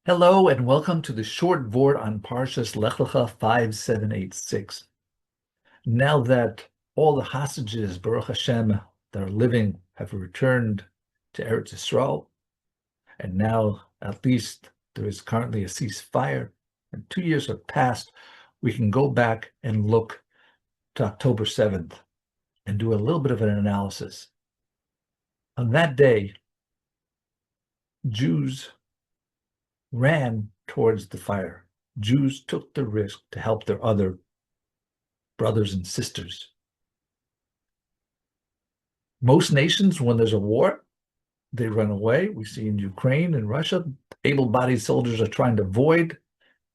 Hello and welcome to the short Vort on Parshas Lech Lecha 5786. Now that all the hostages, Baruch Hashem, that are living have returned to Eretz Yisrael, and now at least there is currently a ceasefire, and 2 years have passed, we can go back and look to October 7th and do a little bit of an analysis. On that day, Jews ran towards the fire. Jews took the risk to help their other brothers and sisters. Most nations, when there's a war, they run away. We see in Ukraine and Russia, able-bodied soldiers are trying to avoid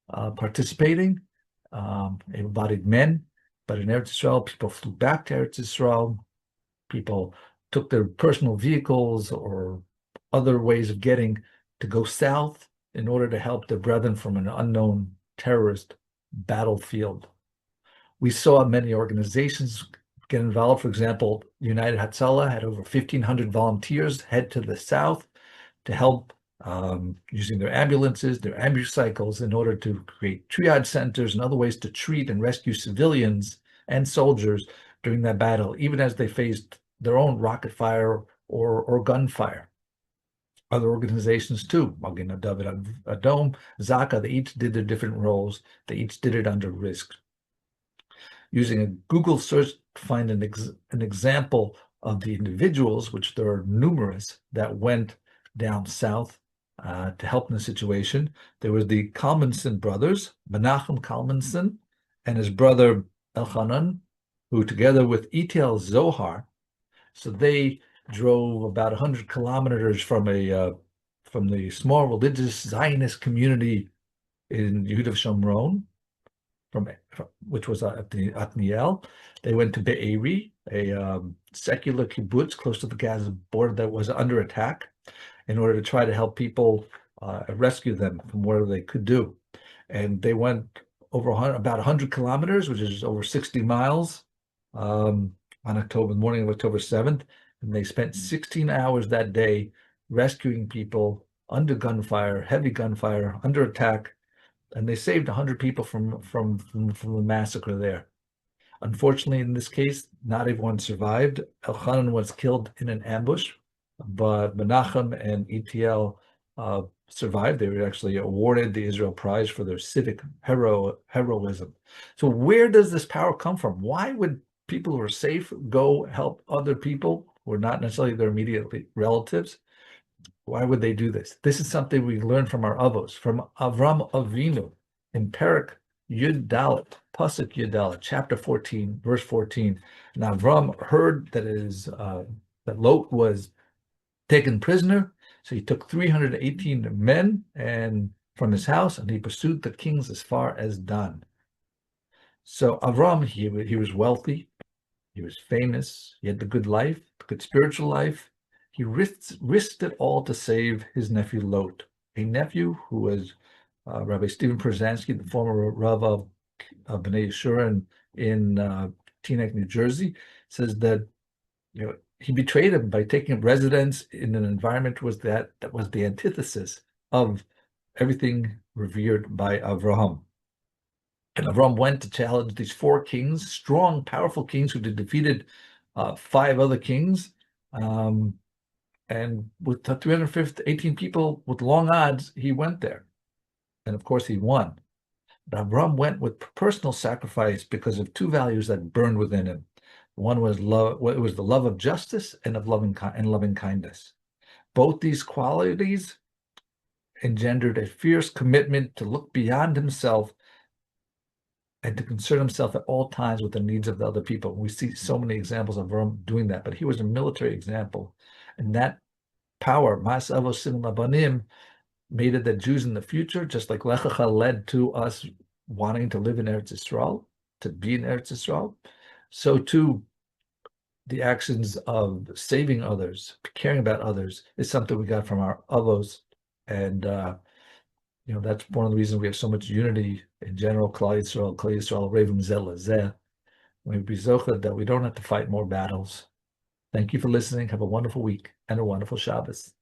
participating, able-bodied men. But in Eretz Yisrael, people flew back to Eretz Yisrael. People took their personal vehicles or other ways of getting to go south in order to help their brethren from an unknown terrorist battlefield. We saw many organizations get involved. For example, United Hatzalah had over 1,500 volunteers head to the south to help using their ambulances, their ambucycles, in order to create triage centers and other ways to treat and rescue civilians and soldiers during that battle, even as they faced their own rocket fire or gunfire. Other organizations too, Magen David Adom, Zaka, they each did their different roles. They each did it under risk. Using a Google search to find an example of the individuals, which there are numerous, that went down south to help in the situation. There was the Kalmanson brothers, Menachem Kalmanson and his brother Elchanan, who together with Itel Zohar, so they drove about 100 kilometers from the small religious Zionist community in Yehuda Shomron, which was at the Atniel. They went to Be'eri, a secular kibbutz close to the Gaza border that was under attack, in order to try to help people rescue them from whatever they could do. And they went over about 100 kilometers, which is over 60 miles, on the morning of October 7th. And they spent 16 hours that day rescuing people under gunfire, heavy gunfire, under attack, and they saved 100 people from the massacre there. Unfortunately, in this case, not everyone survived. Elchanan was killed in an ambush, but Menachem and ETL survived. They were actually awarded the Israel Prize for their civic heroism. So where does this power come from? Why would people who are safe go help other people who are not necessarily their immediate relatives? Why would they do this? This is something we learned from our avos, from Avraham Avinu in Perek Yud Dalet, Pasuk Yud Dalet, chapter 14, verse 14. And Avram heard that that Lot was taken prisoner, so he took 318 men and from his house, and he pursued the kings as far as Dan. So Avram, he was wealthy, he was famous, he had the good life, the good spiritual life. He risked it all to save his nephew Lot, a nephew who was Rabbi Stephen Pruzansky, the former Rav of Bnei Yeshurun in Teaneck, New Jersey, says that he betrayed him by taking up residence in an environment that was the antithesis of everything revered by Avraham. And Avraham went to challenge these 4 kings, strong, powerful kings who had defeated 5 other kings. And with 318 people with long odds, he went there. And of course, he won. But Avraham went with personal sacrifice because of 2 values that burned within him. One was love. It was the love of justice and of loving kindness. Both these qualities engendered a fierce commitment to look beyond himself and to concern himself at all times with the needs of the other people. We see so many examples of Avraham doing that, but he was a military example. And that power, Mas Avos Sim Labanim, made it that Jews in the future, just like Lech Lecha led to us wanting to live in Eretz Yisrael, to be in Eretz Yisrael, so too the actions of saving others, caring about others, is something we got from our avos. And that's one of the reasons we have so much unity in general. Klal Yisrael, Revim Zeh Lezeh. We be zocheh that we don't have to fight more battles. Thank you for listening. Have a wonderful week and a wonderful Shabbos.